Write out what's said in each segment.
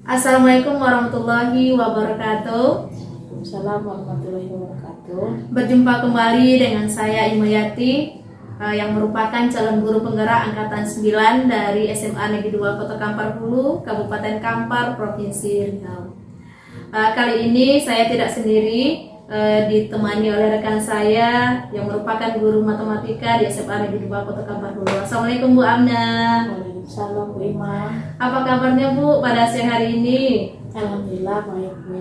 Assalamualaikum warahmatullahi wabarakatuh. Waalaikumsalam warahmatullahi wabarakatuh. Berjumpa kembali dengan saya Imayati yang merupakan calon guru penggerak angkatan 9 dari SMA Negeri 2 Kota Kampar Hulu, Kabupaten Kampar, Provinsi Riau. Kali ini saya tidak sendiri, ditemani oleh rekan saya yang merupakan guru matematika di SMA Negeri 2 Kota Kampar Hulu. Assalamualaikum Bu Amna. Waalaikumsalam Bu Ima. Apa kabarnya Bu pada siang hari ini? Alhamdulillah baik Bu.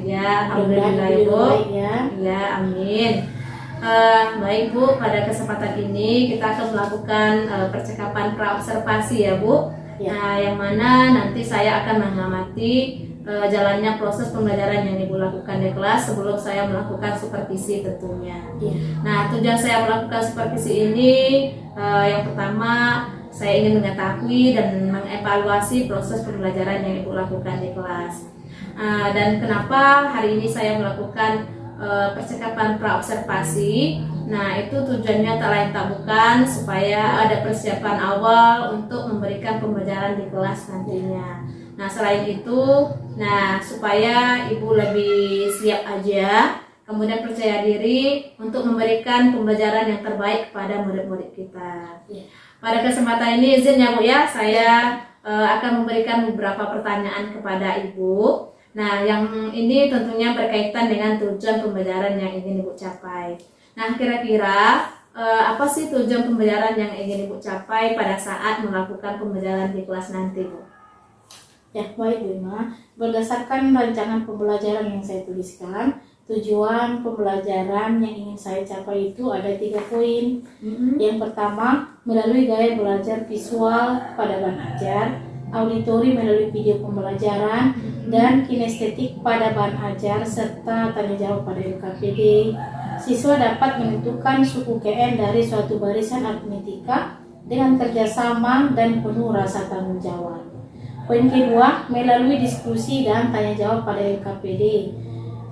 Ya, alhamdulillah Ibu. Baik ya. Ya, amin. Baik Bu, pada kesempatan ini kita akan melakukan percakapan praobservasi ya Bu. Ya. Nah, yang mana nanti saya akan mengamati jalannya proses pembelajaran yang Ibu lakukan di kelas sebelum saya melakukan supervisi tentunya. Ya. Nah, tujuan saya melakukan supervisi ini yang pertama saya ingin mengetahui dan mengevaluasi proses pembelajaran yang Ibu lakukan di kelas. Dan kenapa hari ini saya melakukan percakapan praobservasi? Nah, itu tujuannya tak lain tak bukan supaya ada persiapan awal untuk memberikan pembelajaran di kelas nantinya. Nah, selain itu, supaya Ibu lebih siap aja, kemudian percaya diri untuk memberikan pembelajaran yang terbaik kepada murid-murid kita. Pada kesempatan ini izin ya Bu ya, saya akan memberikan beberapa pertanyaan kepada Ibu. Nah, yang ini tentunya berkaitan dengan tujuan pembelajaran yang ingin Ibu capai. Nah, kira-kira apa sih tujuan pembelajaran yang ingin Ibu capai pada saat melakukan pembelajaran di kelas nanti Bu? Ya, baik Bu Ima. Berdasarkan rancangan pembelajaran yang saya tuliskan, tujuan pembelajaran yang ingin saya capai itu ada 3 poin. Yang pertama, melalui gaya belajar visual pada bahan ajar, auditori melalui video pembelajaran, dan kinestetik pada bahan ajar, serta tanya jawab pada LKPD. Siswa dapat menentukan suku KN dari suatu barisan aritmetika dengan kerjasama dan penuh rasa tanggung jawab. Poin kedua, melalui diskusi dan tanya jawab pada LKPD.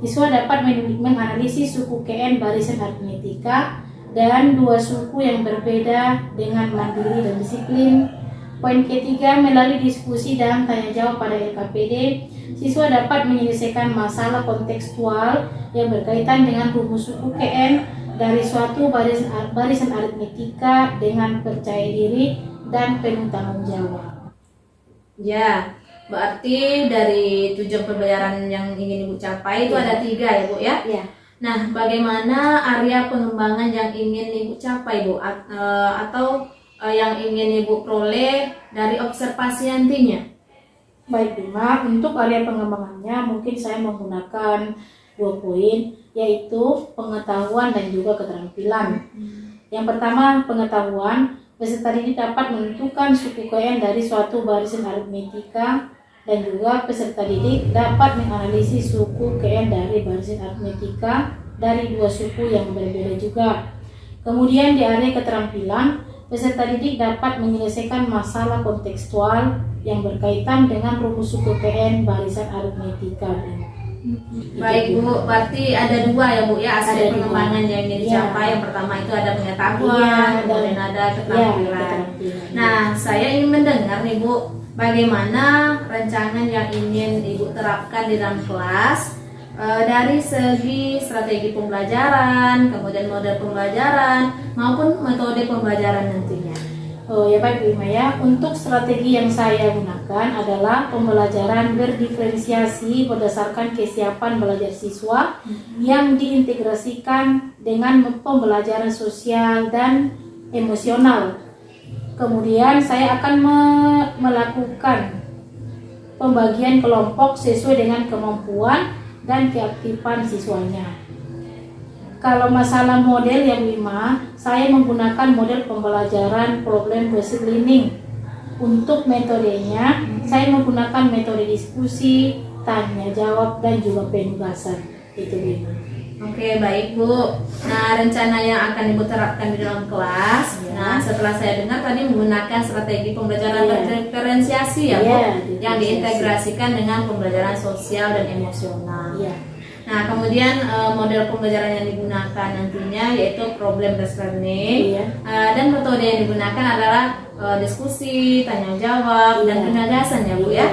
Siswa dapat menganalisis suku KN barisan aritmetika dan 2 suku yang berbeda dengan mandiri dan disiplin. Poin ketiga, melalui diskusi dan tanya jawab pada LKPD, siswa dapat menyelesaikan masalah kontekstual yang berkaitan dengan rumus suku KN dari suatu barisan aritmetika dengan percaya diri dan penuh tanggung jawab. Ya, berarti dari tujuan pembelajaran yang ingin Ibu capai itu ada 3 ya Bu ya? Ya. Nah, bagaimana area pengembangan yang ingin Ibu capai Bu? Atau yang ingin Ibu peroleh dari observasi nantinya? Baik Bima, untuk area pengembangannya mungkin saya menggunakan 2 poin, yaitu pengetahuan dan juga keterampilan. Yang pertama, pengetahuan. Peserta didik dapat menentukan suku KN dari suatu barisan aritmetika, dan juga peserta didik dapat menganalisis suku KN dari barisan aritmetika dari 2 suku yang berbeda juga. Kemudian di area keterampilan, peserta didik dapat menyelesaikan masalah kontekstual yang berkaitan dengan rumus suku KN barisan aritmetika. Baik Bu, berarti ada 2 ya Bu ya aspek pengembangan yang ingin dicapai. Yang pertama itu ada pengetahuan, kemudian ada keterampilan. Nah, saya ingin mendengar nih Bu, bagaimana rancangan yang ingin Ibu terapkan di dalam kelas dari segi strategi pembelajaran, kemudian model pembelajaran maupun metode pembelajaran nantinya. Oh ya baik Bu Ima ya, untuk strategi yang saya gunakan adalah pembelajaran berdiferensiasi berdasarkan kesiapan belajar siswa yang diintegrasikan dengan pembelajaran sosial dan emosional. Kemudian saya akan melakukan pembagian kelompok sesuai dengan kemampuan dan keaktifan siswanya. Kalau masalah model yang 5, saya menggunakan model pembelajaran problem based learning. Untuk metodenya, saya menggunakan metode diskusi, tanya jawab, dan juga penugasan. Itu 5. Oke, baik Bu. Nah, rencana yang akan Ibu terapkan di dalam kelas. Nah, setelah saya dengar tadi menggunakan strategi pembelajaran diferensiasi ya Bu, yang diintegrasikan dengan pembelajaran sosial dan emosional. Nah, kemudian model pembelajaran yang digunakan nantinya yaitu problem based learning, dan metode yang digunakan adalah diskusi, tanya jawab, dan penjelasan ya Bu ya.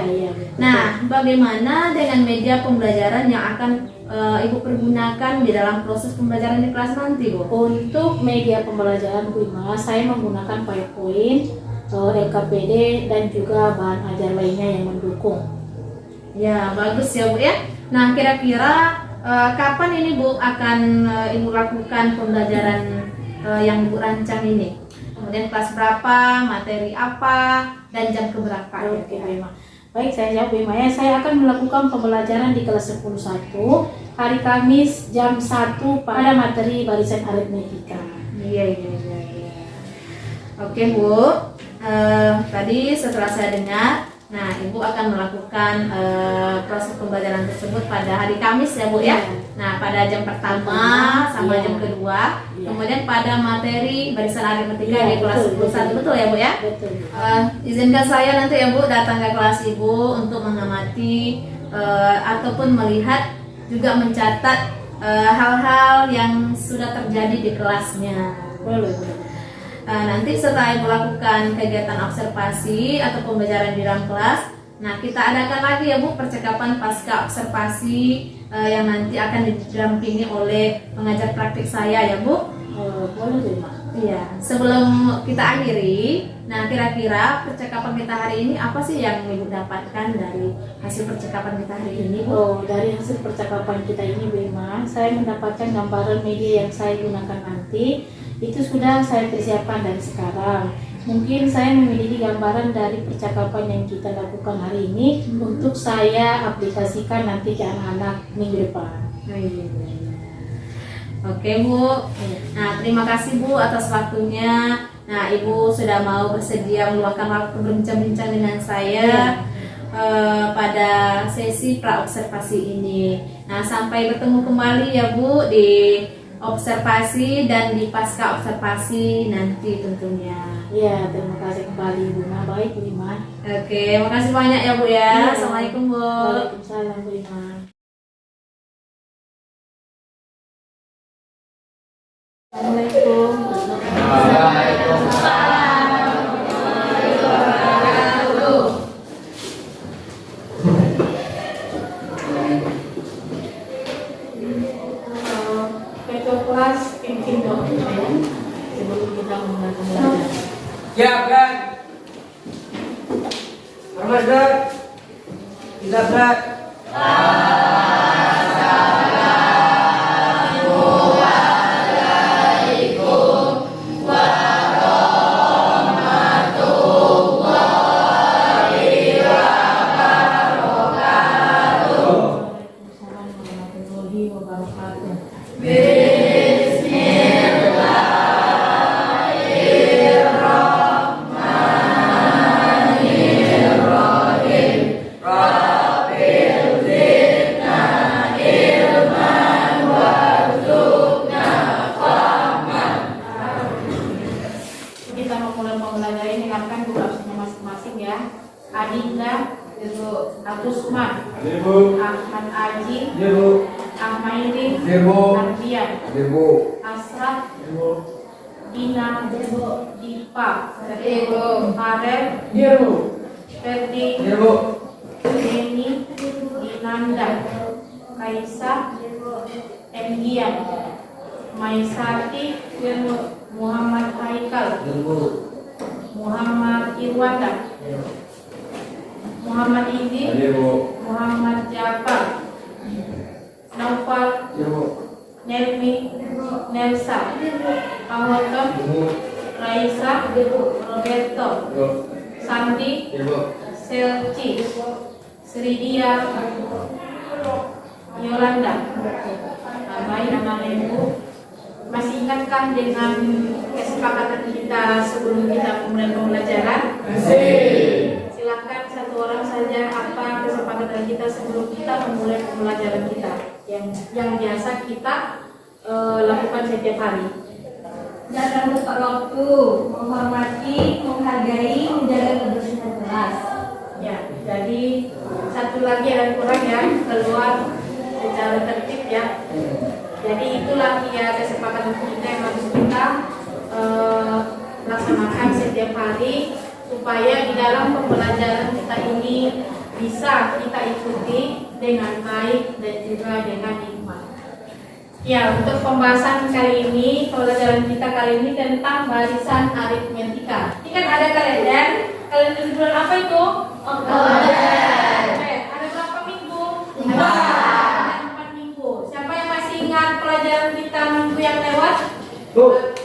Nah, bagaimana dengan media pembelajaran yang akan Ibu pergunakan di dalam proses pembelajaran di kelas nanti, Bu? Untuk media pembelajaran Bu Ima, saya menggunakan PowerPoint, LKPD, dan juga bahan ajar lainnya yang mendukung. Ya, bagus ya, Bu ya. Nah, kira-kira kapan ini, Bu, akan Ibu lakukan pembelajaran yang Ibu rancang ini? Kemudian kelas berapa, materi apa, dan jam keberapa? Oke, Bu Ima. Baik, saya jawab Bu Ima ya. Saya akan melakukan pembelajaran di kelas 10.1 hari Kamis jam 1 pada materi barisan aritmetika. Iya. Oke, Bu. Tadi setelah saya dengar, nah Ibu akan melakukan proses pembelajaran tersebut pada hari Kamis ya, Bu ya. Nah, pada jam pertama sama Iya. jam kedua, Iya. kemudian pada materi barisan aritmetika Iya, di kelas betul, 10.1, betul ya, Bu ya? Betul. Izinkan saya nanti ya, Bu, datang ke kelas Ibu untuk mengamati ataupun melihat, juga mencatat hal-hal yang sudah terjadi di kelasnya. Boleh. Nanti setelah Ibu lakukan kegiatan observasi atau pembelajaran di dalam kelas, nah kita adakan lagi ya, Bu, percakapan pasca observasi yang nanti akan didampingi oleh pengajar praktik saya ya, Bu. Boleh Bu Ima. Iya, sebelum kita akhiri, nah kira-kira percakapan kita hari ini apa sih yang Ibu dapatkan dari hasil percakapan kita hari ini, Bu? Dari hasil percakapan kita ini Bu Ima, saya mendapatkan gambaran media yang saya gunakan nanti. Itu sudah saya persiapkan dari sekarang. Mungkin saya memiliki gambaran dari percakapan yang kita lakukan hari ini untuk saya aplikasikan nanti ke anak-anak minggu depan. Oke, Bu. Nah, terima kasih, Bu, atas waktunya. Nah, Ibu sudah mau bersedia meluangkan waktu berbincang-bincang dengan saya pada sesi praobservasi ini. Nah, sampai bertemu kembali ya, Bu, di observasi dan di pasca observasi nanti tentunya. Iya, terima kasih kembali Bu Ima. Baik Bu Ima. Oke, makasih banyak ya, Bu ya. Iya. Assalamualaikum, Bu. Waalaikumsalam Bu Ima. Assalamualaikum. Ketua kelas pimpin dokumen sebelum kita mulai pembelajaran. Ya, berat. Hormat, berat. Tidak berat. Waalaikumsalam warahmatullahi wabarakatuh. Kita mau mulai pembelajaran ini akan dulu absennya masing-masing ya. Adinda, Agusman, Ibu. Ahmad Aji, Ibu. Ahmairi, Ibu. Ardian, Ibu. Asraf, Ibu. Dina, Dipa, Ibu. Farel, Ibu. Ferdi, Ibu. Deni, Dinanda, Kaisa, Emgian, Maisati, Muhammad Haikal, Ibu. Muhammad Irwanda, Muhammad Idi, Ibu. Muhammad Jafar, Naufal, Ibu. Nelmi, Nelsa, Ahoton, Ibu. Raisa, Roberto, Ibu. Sandi, Ibu. Selci, Sridia, Yolanda. Baik anak-anak Ibu, masih ingatkah dengan kesepakatan kita sebelum kita memulai pembelajaran? Silakan satu orang saja apa kesepakatan kita sebelum kita memulai pembelajaran kita yang biasa kita lakukan setiap hari. Jangan lupa waktu, menghormati, menghargai, menjaga kebersihan kelas. Ya, jadi satu lagi ada kurang ya, keluar secara tertib ya. Jadi itulah ya kesepakatan kita yang harus kita laksanakan setiap hari supaya di dalam pembelajaran kita ini bisa kita ikuti dengan baik dan juga dengan hikmat. Ya, untuk pembahasan kali ini, pelajaran kita kali ini tentang barisan aritmetika. Ini kan ada kalender. Kalender bulan apa itu? Oktober. Ada berapa minggu? 4. Ada 4 minggu. Siapa yang masih ingat pelajaran kita minggu yang lewat? Bu,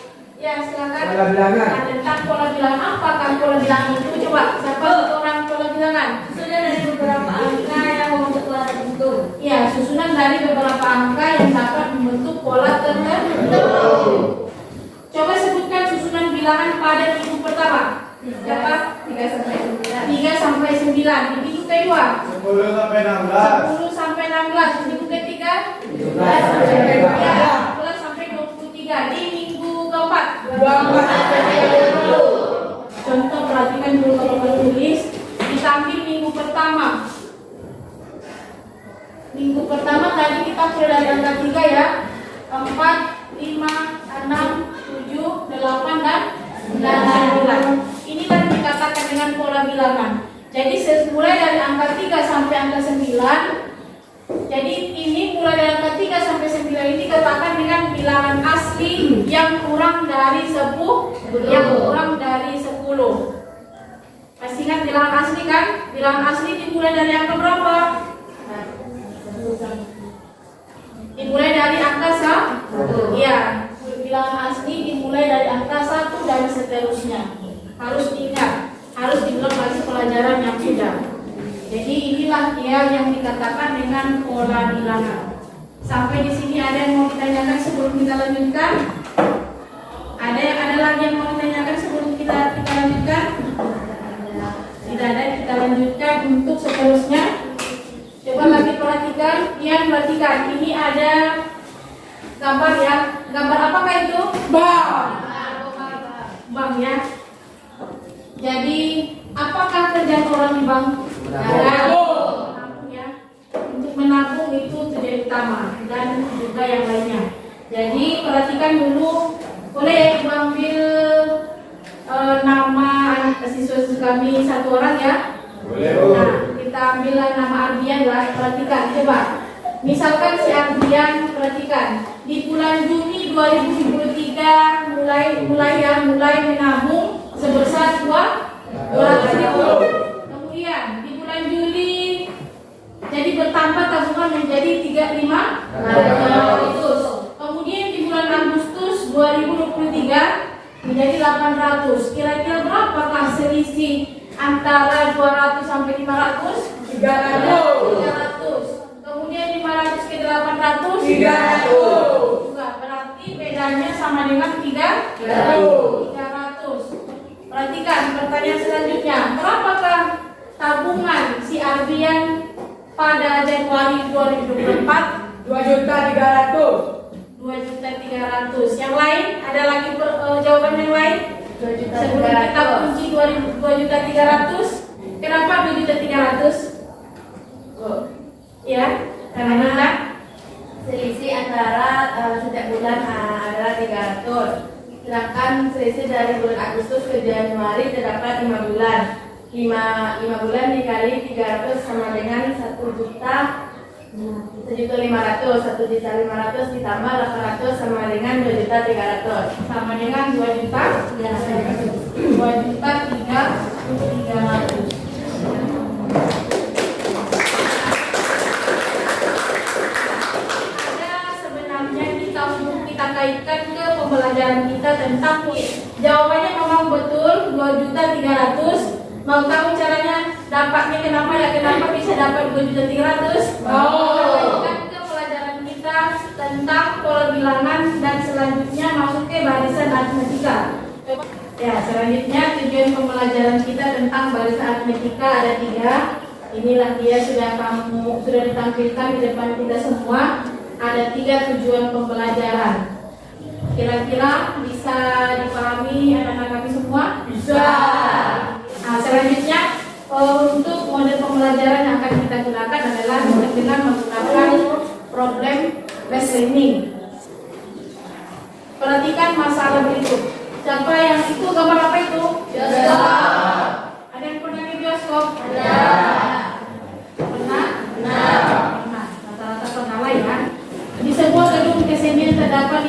Ya, silakan. pola bilangan. Tentang pola bilangan, apakah pola bilangan itu? Coba, siapa orang pola bilangan? Sudah dari beberapa angka yang membentuk pola tertentu. Ya, susunan dari beberapa angka yang dapat membentuk pola tertentu. Coba sebutkan susunan bilangan pada minggu pertama. Siapa? 3 sampai 9. 3 sampai 9. Di minggu kedua 10 sampai 16. 10 sampai 16. Di minggu ketiga 17 sampai 11 sampai 23. Di minggu keempat 24 sampai 30. contoh, perhatikan dulu kalau menulis. Diambil minggu pertama. Minggu pertama tadi kita mulai dari angka 3 ya. 4, 5, 6, 7, 8 dan 9. Ini kan dikatakan dengan pola bilangan. Jadi mulai dari angka 3 sampai angka 9. Jadi ini mulai dari angka 3 sampai 9 ini dikatakan dengan bilangan asli yang kurang dari 10, yang kurang dari 10. Masih ingat bilangan asli kan? Bilangan asli dimulai dari angka berapa? Dimulai dari angka 1. Iya, bilangan asli dimulai dari angka 1 dan seterusnya. Harus diingat, harus diulang lagi pelajaran yang sudah. Jadi inilah dia yang dikatakan dengan pola bilangan. Sampai di sini ada yang mau ditanyakan sebelum kita lanjutkan? Ada lagi yang mau ditanyakan sebelum kita lanjutkan? Tidak ada, kita lanjutkan untuk seterusnya. Coba lagi perhatikan, Ian perhatikan. Ini ada gambar ya. Gambar apakah itu? Bank ya. Jadi apakah kerjaan orang di bank? Menabung ya. Untuk menabung itu tujuan utama dan juga yang lainnya. Jadi perhatikan dulu. Boleh ya Ibu ambil nama siswa kami satu orang ya. Boleh. Nah, kita ambil nama Ardian lah. Perhatikan coba. Misalkan si Ardian, perhatikan di bulan Juni 2023 mulai menabung sebesar 200.000. Kemudian di bulan Juli jadi bertambah tabungan menjadi 3.500. Kemudian di bulan Agustus 2023 menjadi 800. Kira-kira berapakah selisih antara 200 sampai 500? 300. Kemudian 500 ke 800? 300. Juga berarti bedanya sama dengan 300. Perhatikan pertanyaan selanjutnya. Berapakah tabungan si Ardian pada Januari 2024? 2.300.000. 2.300.000. Yang lain ada lagi jawaban yang lain? 2.300.000. Sebelum kita kunci 2.300.000. Kenapa 2.300.000? Ya, karena Selisih antara setiap bulan adalah 300. Sedangkan selisih dari bulan Agustus ke Januari terdapat 5 bulan. 5 bulan dikali 300 sama dengan 1.500.000 ditambah 800 sama dengan 2.300.000 sama dengan 2.300.000. Sebenarnya kita kaitkan ke pembelajaran kita tentang jawabannya memang betul 2.300.000. Mau tahu caranya dapatnya kenapa bisa dapat 2.300.000? Kaitkan ke pelajaran kita tentang pola bilangan dan selanjutnya masuk ke barisan aritmetika. Ya, selanjutnya tujuan pembelajaran kita tentang barisan aritmetika ada 3. Inilah dia sudah ditampilkan di depan kita semua. Ada 3 tujuan pembelajaran. Kira-kira bisa dipahami anak-anak kami semua? Bisa. Nah, selanjutnya untuk model pembelajaran yang akan kita gunakan adalah dengan menggunakan problem based learning. Perhatikan masalah berikut. Siapa yang itu gambar apa itu? Bioskop. Ada yang pernah ke bioskop? Ada.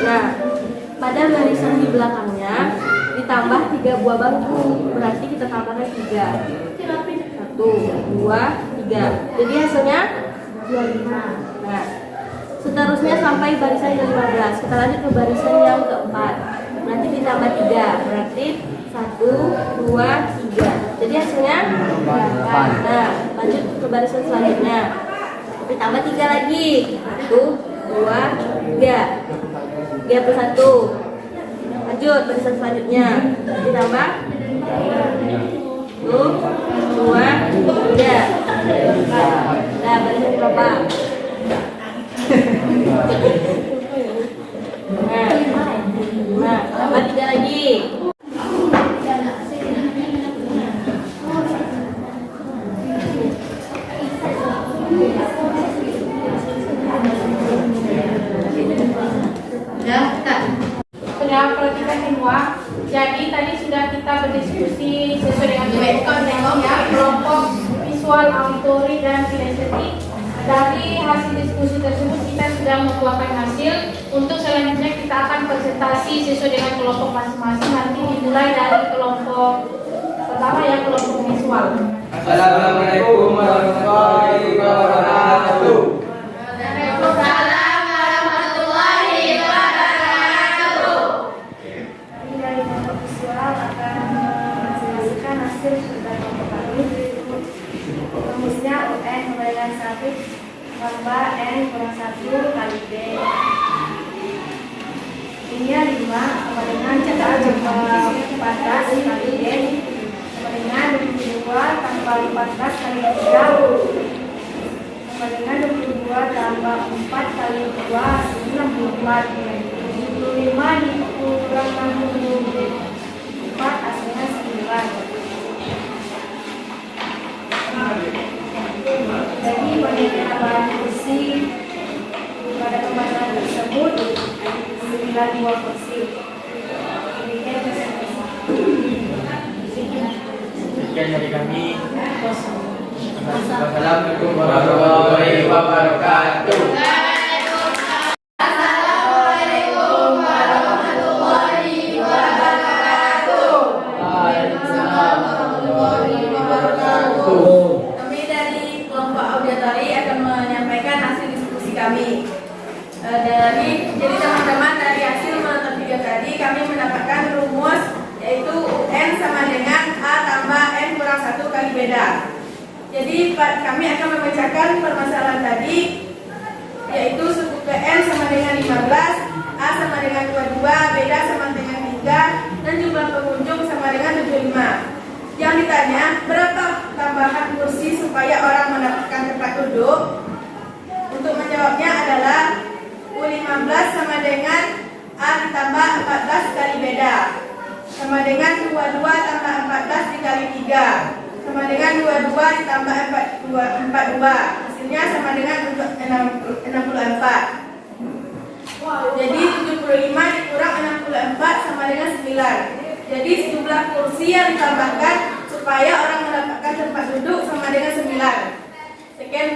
Nah, pada barisan di belakangnya ditambah 3 buah bangku, berarti kita tambahkan 3. 1, 2, 3. Jadi hasilnya 25. Nah, seterusnya sampai barisan yang 15. Kita lanjut ke barisan yang keempat. Berarti ditambah 3, berarti 1, 2, 3. Jadi hasilnya 8. Nah, lanjut ke barisan selanjutnya. Ditambah 3 lagi. 1, 2, 3. 3 plus 1. Lanjut barisan selanjutnya. Ditambah 1, 2, 3. Nah, barisan berapa? Nah, tambah 3 lagi. Sudah perhatikan semua. Jadi tadi sudah kita berdiskusi sesuai dengan ya, kelompok visual, auditory dan kinestetik. Dari hasil diskusi tersebut kita sudah membuahkan hasil. Untuk selanjutnya kita akan presentasi sesuai dengan kelompok masing-masing. Nanti dimulai dari kelompok pertama ya, kelompok visual. Assalamualaikum warahmatullahi wabarakatuh. Dari kelompok visual akan menjelaskan hasil sudah kelompok kami. Rumusnya UN sama dengan 1 tambah N kurang 1 kali B. Ininya 5 sama dengan tambah 14 kali D sama dengan 22 tambah 14 kali 3 sama dengan 22 tambah 4 kali 2 64. 75 dikurang 64 hasilnya 9. Jadi pada penambahan kursi pada pembahasan tersebut 92 kursi. Demikian presentasi. Sekian dari kami. Assalamualaikum warahmatullahi wabarakatuh. Kami dari kelompok auditori akan menyampaikan hasil diskusi kami. Jadi teman-teman dari hasil menonton video tadi kami mendapatkan rumus yaitu UN sama dengan A tambah N kurang 1 kali beda. Jadi kami akan memecahkan permasalahan tadi yaitu suku PN sama dengan 15, A sama dengan 22, beda sama dengan 3, dan jumlah pengunjung sama dengan 75. Yang ditanya, berapa tambahan kursi supaya orang mendapatkan tempat duduk? Untuk menjawabnya adalah U15 sama dengan A ditambah 14 kali beda, sama dengan 22 tambah 14 dikali 3, sama dengan 22 ditambah 42, hasilnya sama dengan 64. Jadi 75 dikurang 64 sama dengan 9. Jadi jumlah kursi yang ditambahkan supaya orang mendapatkan tempat duduk sama dengan 9. Sekian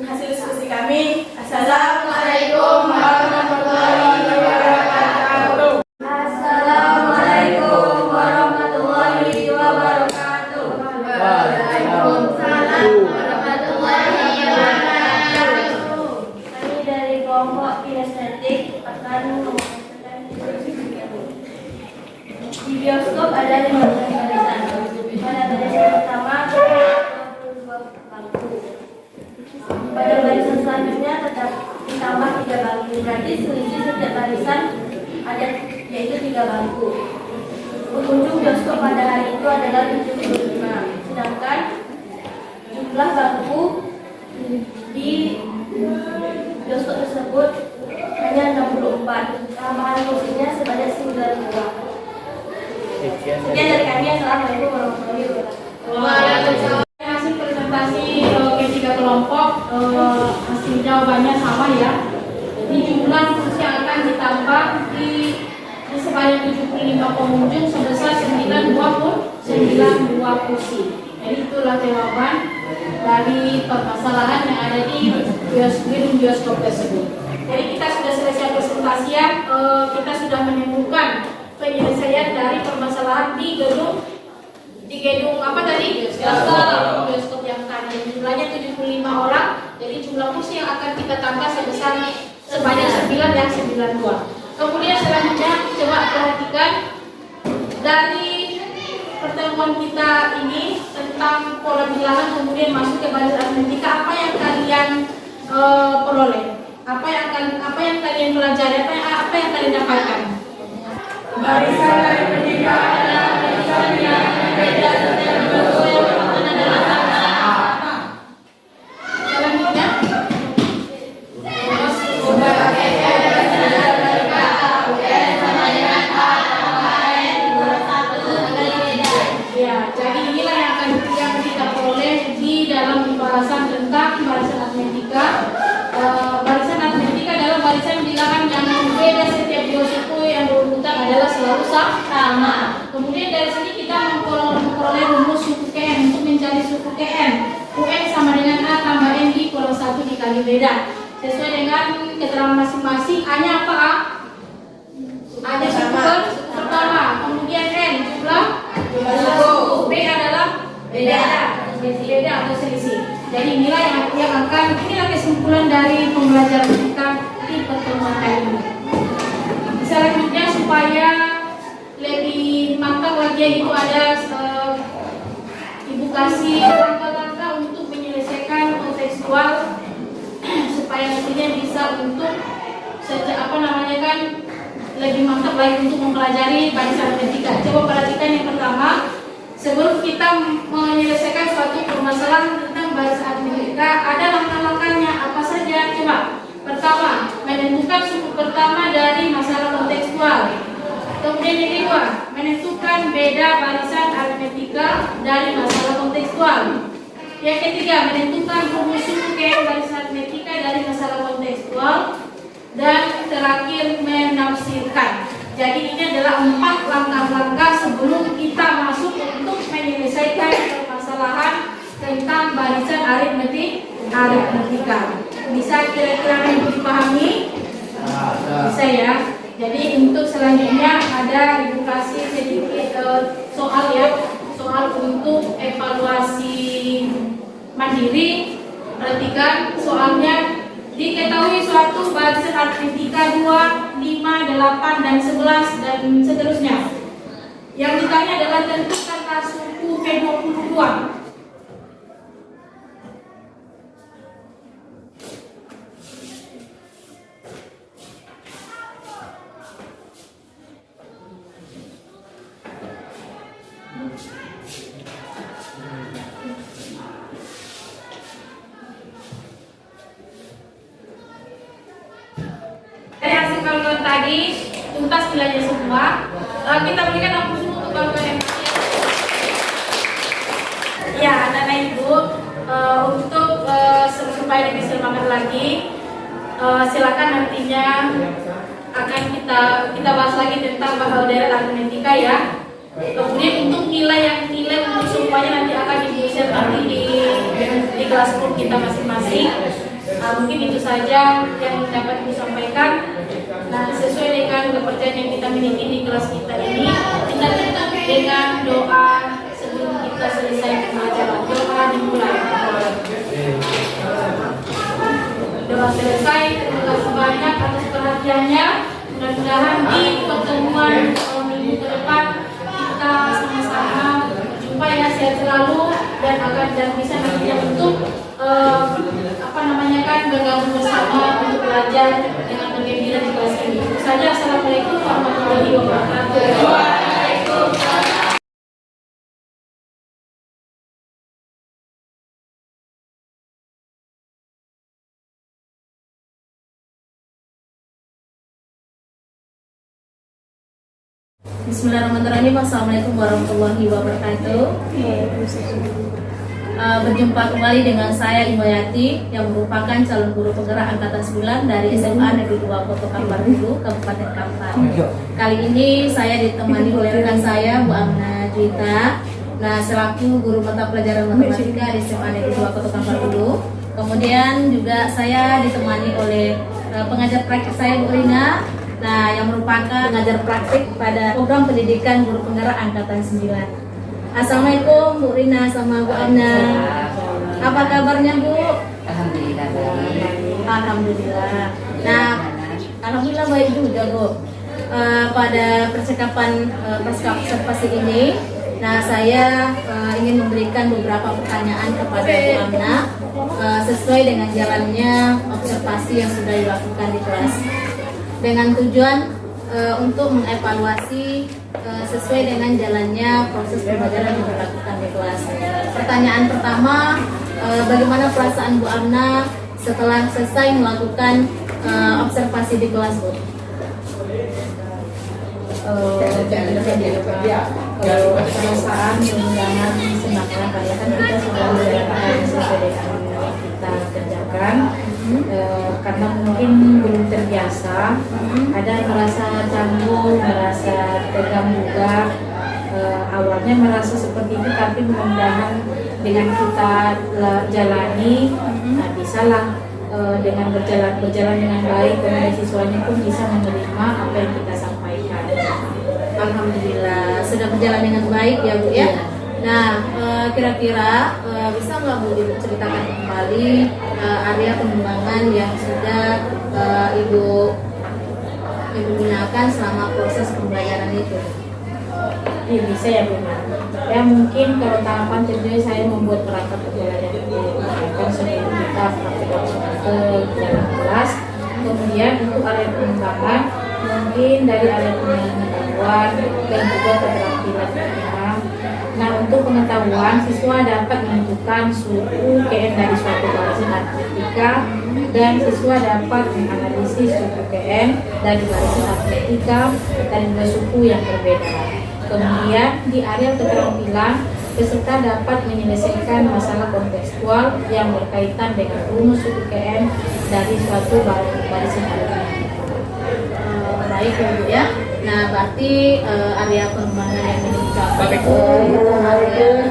hasil diskusi kami. Assalamualaikum warahmatullahi wabarakatuh. Assalamualaikum warahmatullahi wabarakatuh. Waalaikumsalam warahmatullahi wabarakatuh. Kami dari kelompok kinestetik akan mempresentasikan diskusi berikut. Di bioskop ada 15 barisan. Pada barisan pertama ada 22 bangku. Pada barisan selanjutnya tetap ditambah 3 bangku. Berarti selisih setiap barisan ada yaitu 3 bangku. Pengunjung bioskop pada hari itu adalah 75. Sedangkan jumlah bangku di bioskop tersebut hanya 64. Tambahan kursinya sebanyak 92. Sekian dari kami. Assalamualaikum warahmatullahi wabarakatuh. Hasil presentasi ketiga kelompok hasil jawabannya sama ya. Jadi jumlah kursi yang akan ditambah di sebanyak 75 pengunjung sebesar 92 kursi. Jadi itulah jawaban dari permasalahan yang ada di bioskop tersebut. Jadi kita sudah selesai presentasi ya. Kita sudah menemukan penyelesaian dari permasalahan di gedung apa tadi? Bioskop yang tadi jumlahnya 75 orang. Jadi jumlah kursi yang akan kita tambah sebesar sebanyak 9 yang 92. Kemudian selanjutnya coba perhatikan dari pertemuan kita ini tentang pola bilangan kemudian masuk ke basis aritmetika, apa yang kalian peroleh? Apa yang kalian pelajari? Apa yang kalian dapatkan? Barisan aritmetika adalah barisan yang berbeda setiap bentuk yang bermakna dalam kata. Selanjutnya, ya, jadi inilah yang kita peroleh di dalam pembahasan tentang barisan aritmetika. Barisan aritmetika adalah barisan bilangan yang berbeda setiap dua suku yang berurutan adalah selalu sama. Kemudian dari sini kita memperoleh rumus suku KN untuk mencari suku KN. UN sama dengan A tambah N kurang 1 dikali beda. Sesuai dengan keterangan masing-masing. A-nya apa A? A-nya suku pertama. Kemudian N jumlah suku. B adalah beda atau selisih. Jadi inilah inilah kesimpulan dari pembelajaran kita di pertemuan kali ini. Selanjutnya supaya lebih mantap lagi itu ada ibu kasih langkah-langkah untuk menyelesaikan kontekstual supaya nantinya bisa untuk lebih mantap lagi untuk mempelajari barisan aritmetika. Coba perhatikan yang pertama, sebelum kita menyelesaikan suatu permasalahan tentang barisan aritmetika, ada langkah-langkahnya apa saja? Coba. Pertama, menentukan suku pertama dari masalah kontekstual. Kemudian yang kedua, menentukan beda barisan aritmetika dari masalah kontekstual. Yang ketiga, menentukan rumus suku KN barisan aritmetika dari masalah kontekstual. Dan terakhir, menafsirkan. Jadi ini adalah 4 langkah-langkah sebelum kita masuk untuk menyelesaikan permasalahan tentang barisan aritmetika. Bisa kira-kira dipahami? Bisa ya. Jadi untuk selanjutnya ada Ibu kasih sedikit soal untuk evaluasi mandiri. Perhatikan soalnya. Diketahui suatu barisan aritmetika 2, 5, 8, dan 11 dan seterusnya. Yang ditanya adalah tentukan suku P22. Dari hasil kawan-kawan tadi tuntas belajar semua. Kita berikan aplaus dulu untuk kawan-kawan yang ya, anak-anak ibu untuk supaya lebih semangat lagi, silakan nantinya akan kita bahas lagi tentang bahan aritmetika ya. Kemudian untuk nilai untuk semuanya nanti akan di-share nanti di kelas group kita masing-masing. Mungkin itu saja yang dapat disampaikan. Nah, sesuai dengan kepercayaan yang kita miliki di kelas kita ini, kita tutup dengan doa sebelum kita selesai pembelajaran. Doa dimulai. Doa selesai. Terima kasih banyak atas perhatiannya. Mudah-mudahan di pertemuan minggu ke depan kita sama-sama berjumpa ya, sehat selalu dan bisa nantinya untuk bergabung bersama untuk belajar dengan bergembira di kelas ini. Itu saja. Assalamualaikum warahmatullahi wabarakatuh. Bismillahirrahmanirrahim. Assalamualaikum warahmatullahi wabarakatuh. Berjumpa kembali dengan saya Imayati yang merupakan calon guru penggerak angkatan 9 dari SMA Negeri 2 Kota Kampar Hulu, Kabupaten Kampar. Kali ini saya ditemani oleh rekan saya Bu Amna Juita. Nah, selaku guru mata pelajaran matematika di SMA Negeri 2 Kota Kampar Hulu. Kemudian juga saya ditemani oleh pengajar praktik saya Bu Rina. Nah, yang merupakan pengajar praktik pada program pendidikan guru penggerak angkatan 9. Assalamualaikum Bu Rina sama Bu Amna. Apa kabarnya Bu? Alhamdulillah baik. Alhamdulillah. Nah, alhamdulillah baik juga Bu. Pada percakapan pasca observasi ini Nah, saya ingin memberikan beberapa pertanyaan kepada Bu Amna sesuai dengan jalannya observasi yang sudah dilakukan di kelas. Dengan tujuan untuk mengevaluasi sesuai dengan jalannya proses pembelajaran yang dilakukan di kelas. Pertanyaan pertama, bagaimana perasaan Bu Amna setelah selesai melakukan observasi di kelas, Bu? Kalau perasaan mudah-mudahan senangnya karena kan kita sudah menjalankan sesuai dengan yang kita kerjakan. Karena mungkin belum terbiasa, ada yang merasa canggung, merasa tegang juga. Awalnya merasa seperti itu, tapi mudah-mudahan dengan kita jalani, bisalah dengan berjalan dengan baik, kemudian siswanya pun bisa menerima apa yang kita sampaikan. Alhamdulillah sudah berjalan dengan baik ya Bu ya. Nah, kira-kira bisa nggak Bu Ibu ceritakan kembali area pengembangan yang sudah Ibu gunakan selama proses pembelajaran itu? Iya bisa ya Bu. Ya mungkin kalau tahapan tentunya saya membuat perangkat pembelajaran kan sebelum kita praktik langsung ke dalam kelas. Kemudian untuk area pengembangan mungkin dari area pengetahuan dan juga keterampilan kita. Nah, untuk pengetahuan siswa dapat menentukan suku KM dari suatu barisan aritmetika dan siswa dapat menganalisis suku KM dari barisan aritmetika dan dua suku yang berbeda. Kemudian di area keterampilan peserta dapat menyelesaikan masalah kontekstual yang berkaitan dengan rumus suku KM dari suatu barisan aritmetika. Baik ya Bu ya. Nah, berarti area pengembangan yang dicapai itu area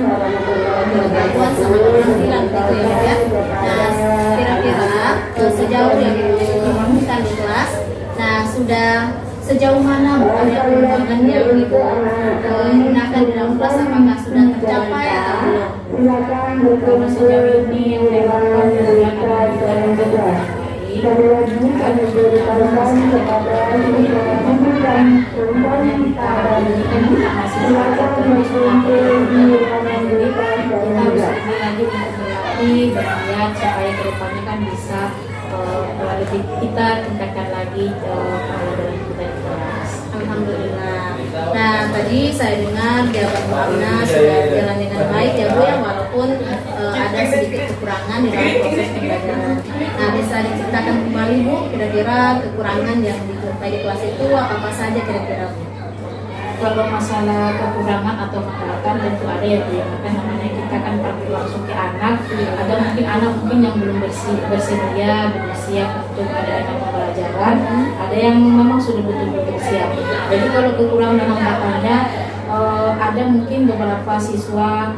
pengetahuan sama keterampilan gitu ya Bu ya. Nah, kira-kira sejauh yang Ibu lakukan di kelas, nah sudah sejauh mana Bu area pengembangan yang Ibu gunakan di dalam kelas, apakah sudah tercapai atau belum? Kalau sejauh ini yang saya lakukan adalah baik. Supaya kedepannya kan bisa lebih kita tingkatkan lagi pembelajaran kita di kelas. Alhamdulillah. Nah, tadi saya dengar jawaban Bu Amna sudah berjalan dengan baik ya Bu ya, walaupun ada sedikit kekurangan di dalam proses pembelajaran. Nah, bisa diceritakan kembali Bu, kira-kira kekurangan yang dijumpai di kelas itu apa saja kira-kira Bu? Kalau masalah kekurangan atau kekurangan tentu ada ya Bu, kan namanya kita kan praktik langsung ke anak. Ada mungkin anak yang belum bersedia, belum siap untuk mendapatkan pembelajaran. Ada yang memang sudah betul-betul siap. Jadi kalau kekurangan dan hambatannya ada mungkin beberapa siswa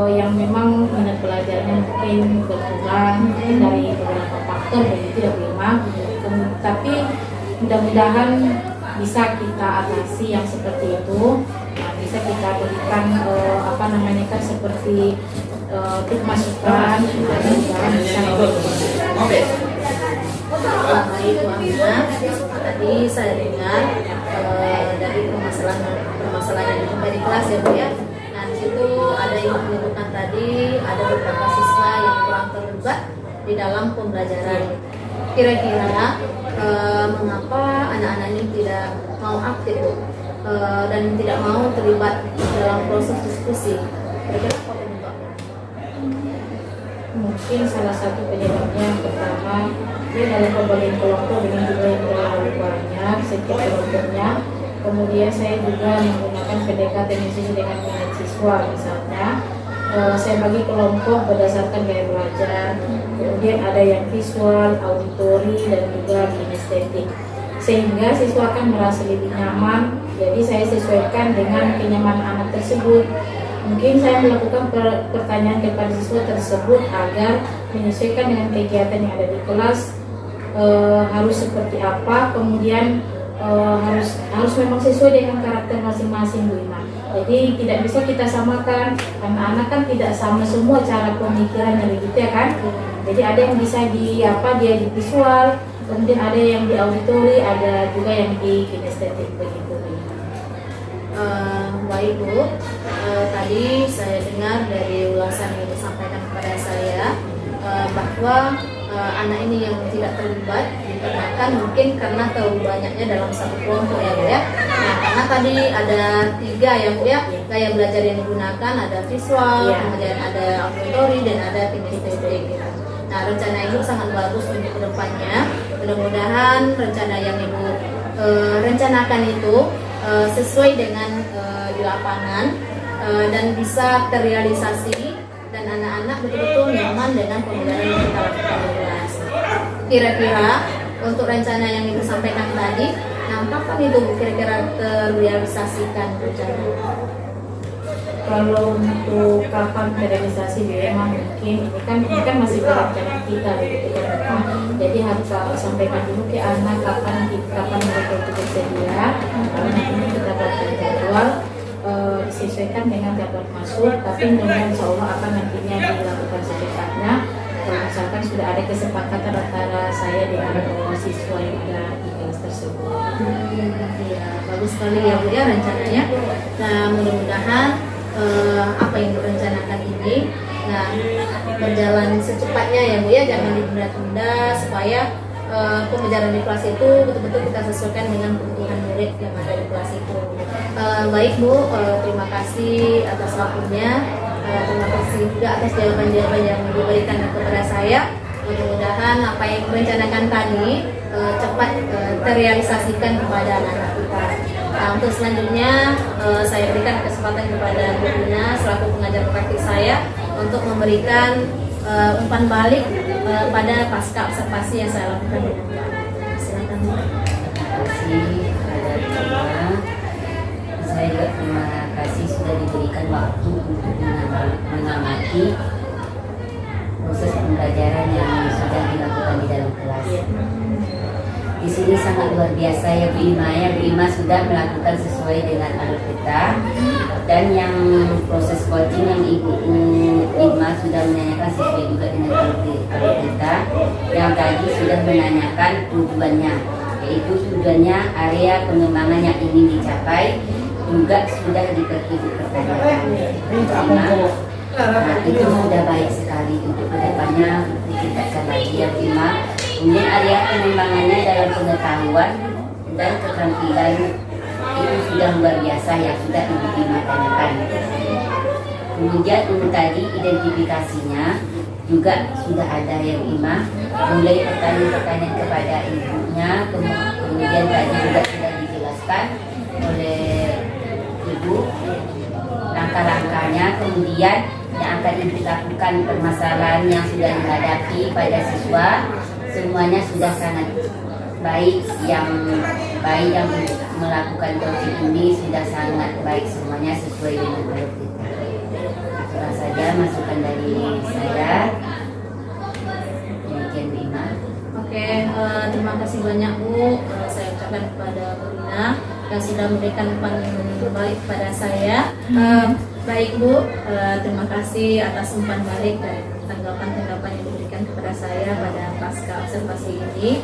yang memang minat belajarnya mungkin berkurang dari beberapa faktor begitu ya Bu Irma. Tapi mudah-mudahan bisa kita atasi yang seperti itu. Nah, bisa kita berikan kan seperti tip masukan dan bisa Baik Bu Amna, tadi saya dengar dari permasalahan yang dijumpai di kelas ya Bu ya. Nah, di situ ada yang menyebutkan tadi ada beberapa siswa yang kurang terlibat di dalam pembelajaran. Kira-kira mengapa anak-anak ini tidak mau aktif Bu, dan tidak mau terlibat dalam proses diskusi? Kira-kira apa penyebabnya? Mungkin salah satu penyebabnya yang pertama dia dalam pembagian kelompok dengan jumlah yang terlalu banyak setiap kelompoknya. Kemudian saya juga menggunakan pendekatan yang sesuai dengan minat siswa. Misalnya saya bagi kelompok berdasarkan gaya belajar. Kemudian ada yang visual, auditori, dan juga kinestetik. Sehingga siswa akan merasa lebih nyaman. Jadi saya sesuaikan dengan kenyamanan anak tersebut. Mungkin saya melakukan pertanyaan kepada siswa tersebut agar menyesuaikan dengan kegiatan yang ada di kelas, harus seperti apa, kemudian harus memang sesuai dengan karakter masing-masing Bu Ima. Jadi tidak bisa kita samakan, karena anak kan tidak sama semua cara pemikirannya begitu ya kan. Jadi ada yang bisa dia di visual, kemudian ada yang di auditori, ada juga yang di kinestetik begitu. Baik Bu, tadi saya dengar dari ulasan yang disampaikan kepada saya bahwa anak ini yang tidak terlibat dikarenakan mungkin karena terlalu banyaknya dalam satu kelompok ya Bu ya. Nah, karena tadi ada 3 ya Bu ya, gaya belajar yang digunakan ada visual, kemudian ada auditory dan ada kinestetik gitu. Nah, rencana Ibu sangat bagus untuk kedepannya. Mudah-mudahan rencana yang Ibu rencanakan itu sesuai dengan di lapangan dan bisa terrealisasi dan anak-anak betul-betul nyaman dengan pembelajaran yang kita lakukan di kelas. Kira-kira untuk rencana yang Ibu sampaikan tadi, nah kapan itu Bu kira-kira terrealisasikan rencana? Kalau untuk kapan terrealisasi memang mungkin ini kan masih rencana kita begitu kan. Jadi harus sampaikan dulu ke anak kapan mereka itu bersedia. Karena nanti kita buat jadwal disesuaikan dengan jadwal masuk, tapi dengan insya Allah akan nantinya dilakukan secepatnya. Kalau misalkan sudah ada kesepakatan antara saya dengan siswa yang ada di kelas tersebut. Ya, bagus sekali ya Bu ya rencananya. Nah, mudah-mudahan apa yang direncanakan ini berjalan secepatnya ya Bu ya, jangan ditunda-tunda supaya pembelajaran di kelas itu betul-betul kita sesuaikan dengan kebutuhan murid yang ada di kelas itu. Baik Bu, terima kasih atas waktunya, terima kasih juga atas jawaban-jawaban yang diberikan kepada saya. Mudah-mudahan apa yang direncanakan tadi cepat terrealisasikan kepada anak-anak kita. Nah, untuk selanjutnya saya berikan kesempatan kepada Bu Rina selaku pengajar praktik saya untuk memberikan umpan balik pada pasca observasi yang saya lakukan dengan Pak. Silakan Bu. Terima kasih kepada semua. Saya juga terima kasih sudah diberikan waktu untuk mengamati proses pembelajaran yang sudah dilakukan di dalam kelas. Di sini sangat luar biasa ya Bu Ima. Ya Bu Ima sudah melakukan sesuai dengan alur kita, dan yang proses coaching yang Ibu Ima sudah menanyakan sesuai juga dengan alur kita. Yang tadi sudah menanyakan tujuannya, yaitu tujuannya area pengembangan yang ingin dicapai juga sudah dipertanyakan. Nah, itu sudah baik sekali untuk kedepannya ditingkatkan lagi ya Bu Ima. Kemudian area pengembangannya dalam pengetahuan dan keterampilan itu sudah luar biasa yang sudah Ibu Ima tanyakan. Kemudian tadi identifikasinya juga sudah ada ya Bu Ima, mulai pertanyaan-pertanyaan kepada ibunya, kemudian tadi juga sudah dijelaskan oleh Ibu langkah-langkahnya, kemudian yang akan dilakukan permasalahan yang sudah dihadapi pada siswa. Semuanya sudah sangat baik, yang melakukan coaching ini sudah sangat baik, semuanya sesuai dengan alur kita. Itulah saja masukan dari saya. Demikian Bu Ima. Oke, terima kasih banyak Bu. Saya ucapkan kepada Bu Rina yang sudah memberikan umpan balik kepada saya. Baik Bu, terima kasih atas umpan balik dan tanggapan-tanggapan yang diberikan kepada saya pada pasca observasi ini.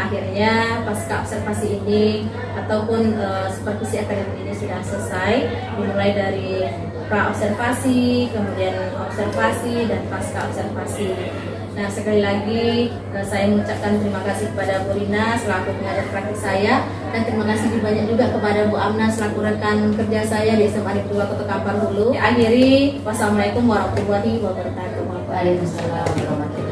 Akhirnya pasca observasi ini ataupun supervisi akademik ini sudah selesai, dimulai dari pra observasi, kemudian observasi dan pasca observasi. Nah, sekali lagi saya mengucapkan terima kasih kepada Bu Rina selaku pengajar praktik saya, dan terima kasih banyak juga kepada Bu Amna selaku rekan kerja saya di SMA Negeri 2 Kota Kampar Hulu. Akhiri, wassalamualaikum warahmatullahi wabarakatuh. Waalaikumsalam warahmatullahi wabarakatuh.